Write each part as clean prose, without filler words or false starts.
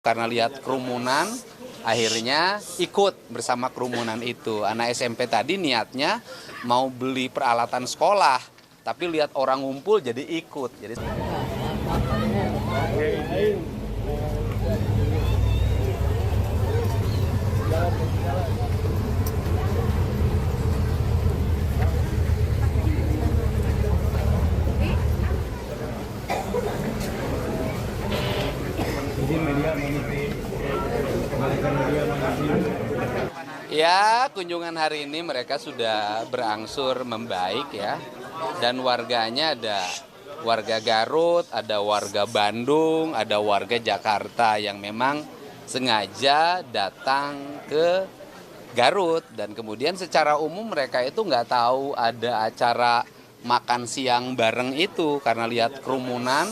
Karena lihat kerumunan, akhirnya ikut bersama kerumunan itu. Anak SMP tadi niatnya mau beli peralatan sekolah, tapi lihat orang ngumpul jadi ikut. Jadi ya, kunjungan hari ini mereka sudah berangsur membaik ya. Dan warganya ada warga Garut, ada warga Bandung, ada warga Jakarta yang memang sengaja datang ke Garut. Dan kemudian secara umum mereka itu nggak tahu ada acara makan siang bareng itu. Karena lihat kerumunan,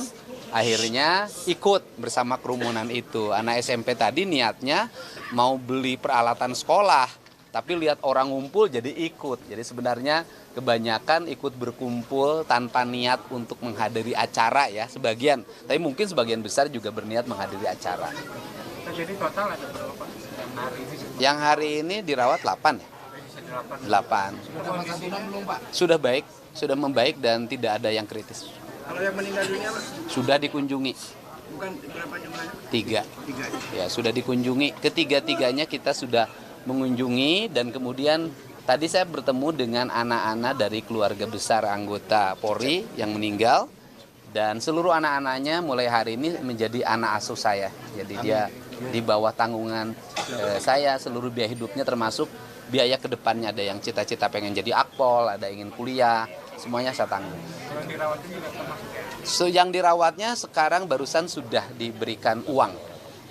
akhirnya ikut bersama kerumunan itu. Anak SMP tadi niatnya mau beli peralatan sekolah, tapi lihat orang ngumpul jadi ikut. Jadi sebenarnya kebanyakan ikut berkumpul tanpa niat untuk menghadiri acara ya, sebagian. Tapi mungkin sebagian besar juga berniat menghadiri acara. Jadi total ada berapa yang hari ini? Yang hari ini dirawat 8 ya? 8. Sudah baik, sudah membaik dan tidak ada yang kritis. Kalau yang meninggal dunia, Pak? Sudah dikunjungi. Bukan berapa jumlahnya? 3. Tiga. Ya, sudah dikunjungi. Ketiga-tiganya kita sudah mengunjungi dan kemudian tadi saya bertemu dengan anak-anak dari keluarga besar anggota Polri yang meninggal dan seluruh anak-anaknya mulai hari ini menjadi anak asuh saya. Jadi dia di bawah tanggungan saya, seluruh biaya hidupnya termasuk biaya kedepannya. Ada yang cita-cita pengen jadi akpol, ada yang ingin kuliah, semuanya saya tanggung. Kalau dirawatnya juga termasuk ya? So, yang dirawatnya sekarang barusan sudah diberikan uang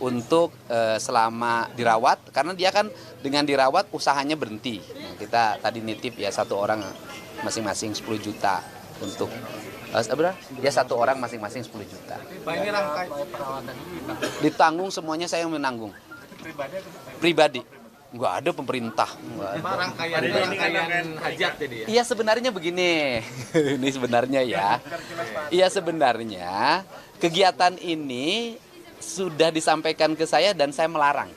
untuk selama dirawat, karena dia kan dengan dirawat usahanya berhenti. Nah, kita tadi nitip ya satu orang masing-masing 10 juta untuk ya satu orang masing-masing 10 juta. Pak, ini rangkai perawatan ini Ditanggung semuanya, saya yang menanggung. pribadi atau Pribadi. Nggak ada pemerintah. Pak, rangkaian hajat jadi ya? Iya sebenarnya begini, ini sebenarnya ya. Iya sebenarnya kegiatan ini sudah disampaikan ke saya dan saya melarang.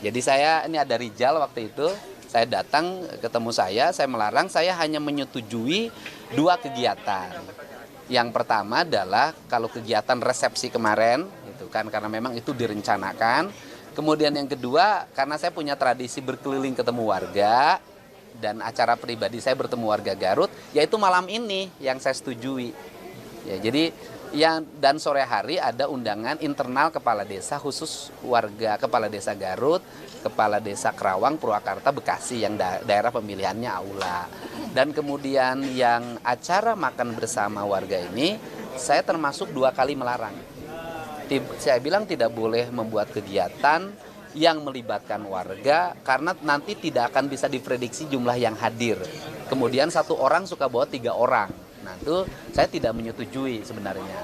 Jadi ini ada Rijal waktu itu, saya datang ketemu saya melarang, saya hanya menyetujui 2 kegiatan. Yang pertama adalah kalau kegiatan resepsi kemarin, itu kan karena memang itu direncanakan. Kemudian yang kedua, karena saya punya tradisi berkeliling ketemu warga dan acara pribadi saya bertemu warga Garut, yaitu malam ini yang saya setujui. Ya, jadi dan sore hari ada undangan internal kepala desa khusus warga kepala desa Garut, kepala desa Kerawang, Purwakarta, Bekasi yang daerah pemilihannya Aula. Dan kemudian yang acara makan bersama warga ini saya termasuk 2 kali melarang. Saya bilang tidak boleh membuat kegiatan yang melibatkan warga karena nanti tidak akan bisa diprediksi jumlah yang hadir. Kemudian 1 orang suka bawa 3 orang. Nah itu saya tidak menyetujui sebenarnya.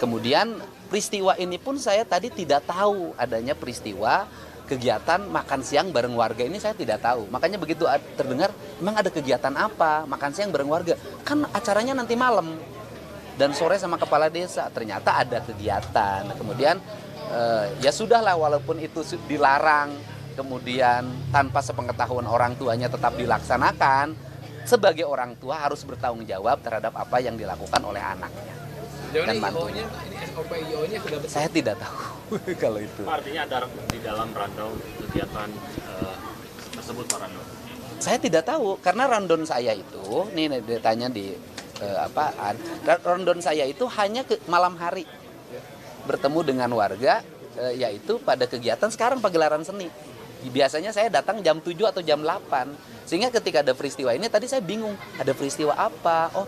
Kemudian peristiwa ini pun saya tadi tidak tahu adanya peristiwa kegiatan makan siang bareng warga ini, saya tidak tahu. Makanya begitu terdengar, memang ada kegiatan apa makan siang bareng warga? Kan acaranya nanti malam dan sore sama kepala desa. Ternyata ada kegiatan. Kemudian ya sudahlah, walaupun itu dilarang, kemudian tanpa sepengetahuan orang tuanya tetap dilaksanakan. Sebagai orang tua harus bertanggung jawab terhadap apa yang dilakukan oleh anaknya dan mantunya. SOP-IO-nya sudah betul? Saya tidak tahu kalau itu. Artinya ada di dalam rundown kegiatan tersebut Pak Randon? Saya tidak tahu karena rundown saya itu, nih ditanya di rundown saya itu hanya malam hari bertemu dengan warga, yaitu pada kegiatan sekarang pagelaran seni. Biasanya saya datang jam 7 atau jam 8. Sehingga ketika ada peristiwa ini tadi saya bingung, ada peristiwa apa? Oh,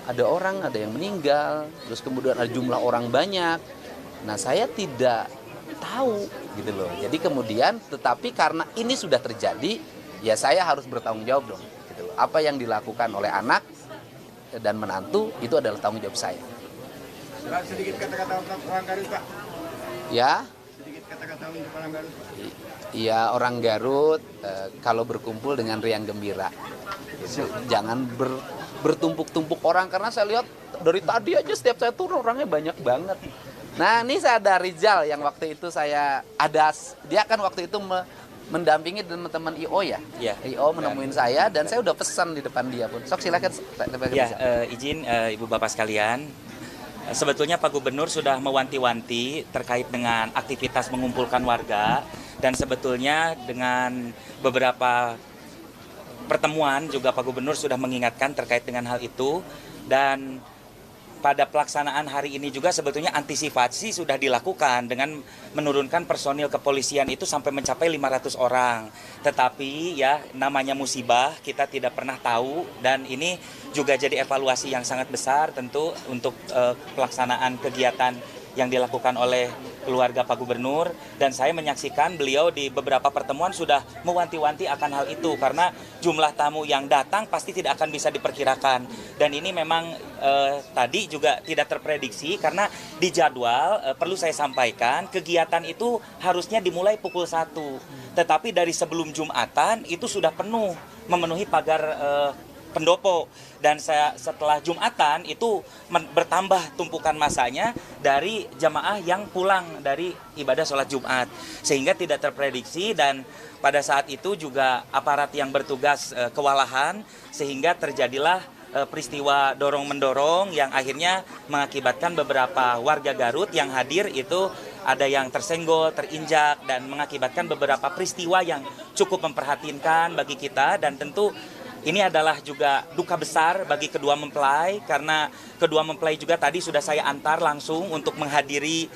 ada orang, ada yang meninggal, terus kemudian ada jumlah orang banyak. Nah, saya tidak tahu gitu loh. Jadi kemudian tetapi karena ini sudah terjadi, ya saya harus bertanggung jawab dong gitu loh. Apa yang dilakukan oleh anak dan menantu itu adalah tanggung jawab saya. Sedikit kata-kata untuk orang Garut, Pak. Ya. Sedikit kata-kata untuk orang Garut. Ya, orang Garut kalau berkumpul dengan riang gembira. Gitu. Jangan bertumpuk-tumpuk orang karena saya lihat dari tadi aja setiap saya turun orangnya banyak banget. Nah, ini saya ada Rizal yang waktu itu saya ada, dia kan waktu itu mendampingi teman-teman IO ya. Iya. IO menemuin saya dan saya udah pesan di depan dia pun. Sok silakan. Ya, izin Ibu Bapak sekalian. Sebetulnya Pak Gubernur sudah mewanti-wanti terkait dengan aktivitas mengumpulkan warga dan sebetulnya dengan beberapa pertemuan juga Pak Gubernur sudah mengingatkan terkait dengan hal itu dan pada pelaksanaan hari ini juga sebetulnya antisipasi sudah dilakukan dengan menurunkan personil kepolisian itu sampai mencapai 500 orang. Tetapi ya namanya musibah kita tidak pernah tahu dan ini juga jadi evaluasi yang sangat besar tentu untuk pelaksanaan kegiatan yang dilakukan oleh keluarga Pak Gubernur dan saya menyaksikan beliau di beberapa pertemuan sudah mewanti-wanti akan hal itu karena jumlah tamu yang datang pasti tidak akan bisa diperkirakan dan ini memang tadi juga tidak terprediksi karena di jadwal perlu saya sampaikan kegiatan itu harusnya dimulai pukul 1 tetapi dari sebelum Jumatan itu sudah penuh memenuhi pagar pendopo dan saya setelah Jumatan itu bertambah tumpukan masanya dari jamaah yang pulang dari ibadah sholat Jumat sehingga tidak terprediksi dan pada saat itu juga aparat yang bertugas kewalahan sehingga terjadilah peristiwa dorong-mendorong yang akhirnya mengakibatkan beberapa warga Garut yang hadir itu ada yang tersenggol, terinjak dan mengakibatkan beberapa peristiwa yang cukup memprihatinkan bagi kita dan tentu ini adalah juga duka besar bagi kedua mempelai karena kedua mempelai juga tadi sudah saya antar langsung untuk menghadiri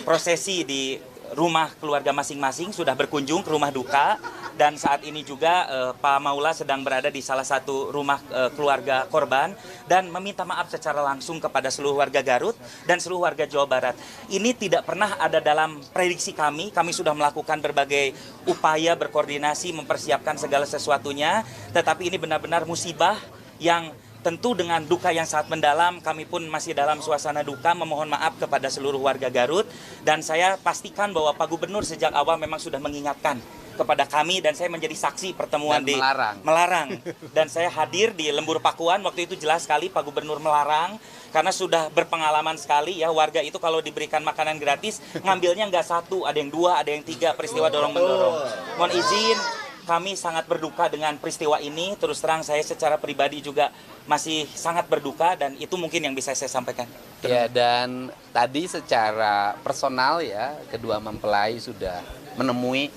prosesi di rumah keluarga masing-masing, sudah berkunjung ke rumah duka dan saat ini juga Pak Maula sedang berada di salah satu rumah keluarga korban dan meminta maaf secara langsung kepada seluruh warga Garut dan seluruh warga Jawa Barat. Ini tidak pernah ada dalam prediksi kami sudah melakukan berbagai upaya berkoordinasi mempersiapkan segala sesuatunya, tetapi ini benar-benar musibah yang tentu dengan duka yang sangat mendalam, kami pun masih dalam suasana duka memohon maaf kepada seluruh warga Garut dan saya pastikan bahwa Pak Gubernur sejak awal memang sudah mengingatkan kepada kami dan saya menjadi saksi pertemuan dan melarang dan saya hadir di Lembur Pakuan waktu itu jelas sekali Pak Gubernur melarang karena sudah berpengalaman sekali ya warga itu kalau diberikan makanan gratis ngambilnya nggak satu, ada yang dua, ada yang tiga peristiwa dorong-mendorong. Mohon izin kami sangat berduka dengan peristiwa ini, terus terang saya secara pribadi juga masih sangat berduka dan itu mungkin yang bisa saya sampaikan. Ya dan tadi secara personal ya kedua mempelai sudah menemui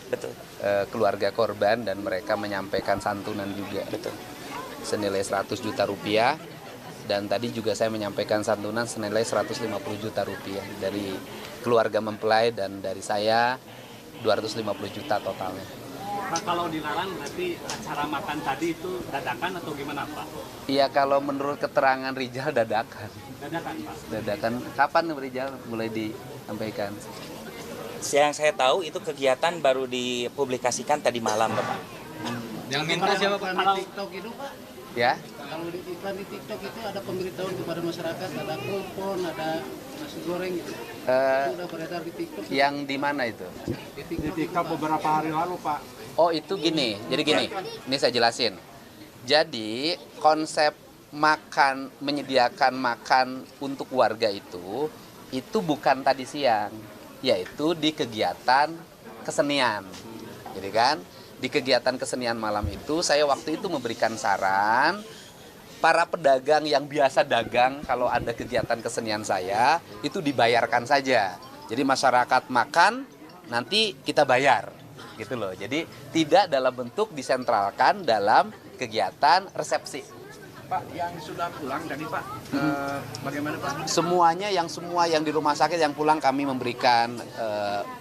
keluarga korban dan mereka menyampaikan santunan juga. Betul. Senilai 100 juta rupiah dan tadi juga saya menyampaikan santunan senilai 150 juta rupiah dari keluarga mempelai dan dari saya 250 juta totalnya. Pak, kalau dilarang berarti acara makan tadi itu dadakan atau gimana Pak? Iya kalau menurut keterangan Rizal dadakan. Dadakan Pak? Dadakan. Kapan Rizal mulai disampaikan? Yang saya tahu itu kegiatan baru dipublikasikan tadi malam Bapak. Yang minta siapa Pak? Kalau TikTok itu Pak, Ya? kalau di iklan di TikTok itu ada pemberitahuan kepada masyarakat, ada kupon, ada nasi goreng gitu. Itu udah beredar di TikTok. Yang di mana itu? Di TikTok, Di TikTok beberapa hari lalu Pak. Oh itu gini, jadi gini, ini saya jelasin. Jadi konsep makan, menyediakan makan untuk warga itu bukan tadi siang, yaitu di kegiatan kesenian. Jadi kan, di kegiatan kesenian malam itu saya waktu itu memberikan saran, para pedagang yang biasa dagang kalau ada kegiatan kesenian saya, itu dibayarkan saja. Jadi masyarakat makan, nanti kita bayar. Gitu loh. Jadi tidak dalam bentuk disentralkan dalam kegiatan resepsi. Pak, yang sudah pulang tadi Pak, bagaimana Pak? Semua yang di rumah sakit yang pulang kami memberikan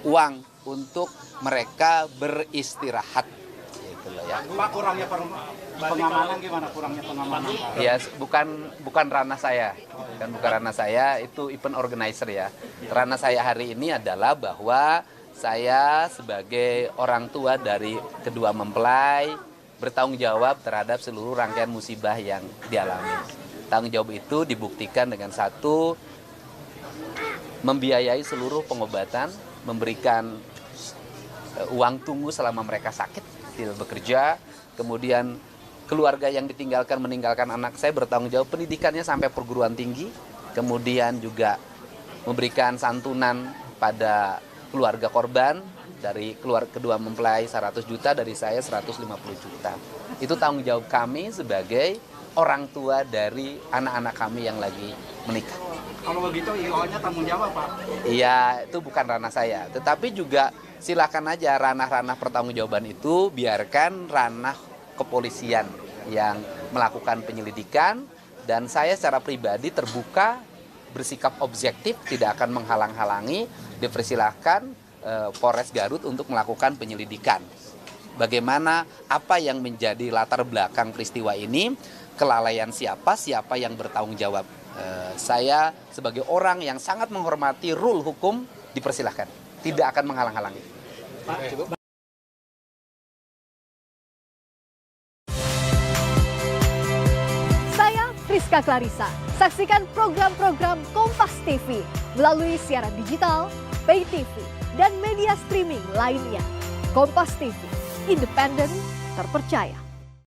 uang untuk mereka beristirahat. Gitu loh ya. Pak, kurangnya pengamanan gimana? Kurangnya pengamanan Pak? Ya bukan ranah saya. Bukan ranah saya, itu event organizer ya. Ranah saya hari ini adalah bahwa saya sebagai orang tua dari kedua mempelai bertanggung jawab terhadap seluruh rangkaian musibah yang dialami. Tanggung jawab itu dibuktikan dengan satu, membiayai seluruh pengobatan, memberikan uang tunggu selama mereka sakit, tidak bekerja, kemudian keluarga yang meninggalkan anak saya bertanggung jawab pendidikannya sampai perguruan tinggi, kemudian juga memberikan santunan pada keluarga korban, dari kedua mempelai 100 juta, dari saya 150 juta. Itu tanggung jawab kami sebagai orang tua dari anak-anak kami yang lagi menikah. Kalau begitu IO-nya tanggung jawab, Pak? Iya, itu bukan ranah saya. Tetapi juga silakan aja ranah-ranah pertanggungjawaban itu biarkan ranah kepolisian yang melakukan penyelidikan, dan saya secara pribadi terbuka, bersikap objektif, tidak akan menghalang-halangi, dipersilahkan Polres Garut untuk melakukan penyelidikan. Bagaimana, apa yang menjadi latar belakang peristiwa ini, kelalaian siapa yang bertanggung jawab. Saya sebagai orang yang sangat menghormati rule hukum, dipersilahkan, tidak akan menghalang-halangi. Saya Friska Clarissa. Saksikan program-program Kompas TV melalui siaran digital, pay TV, dan media streaming lainnya. Kompas TV, independen, terpercaya.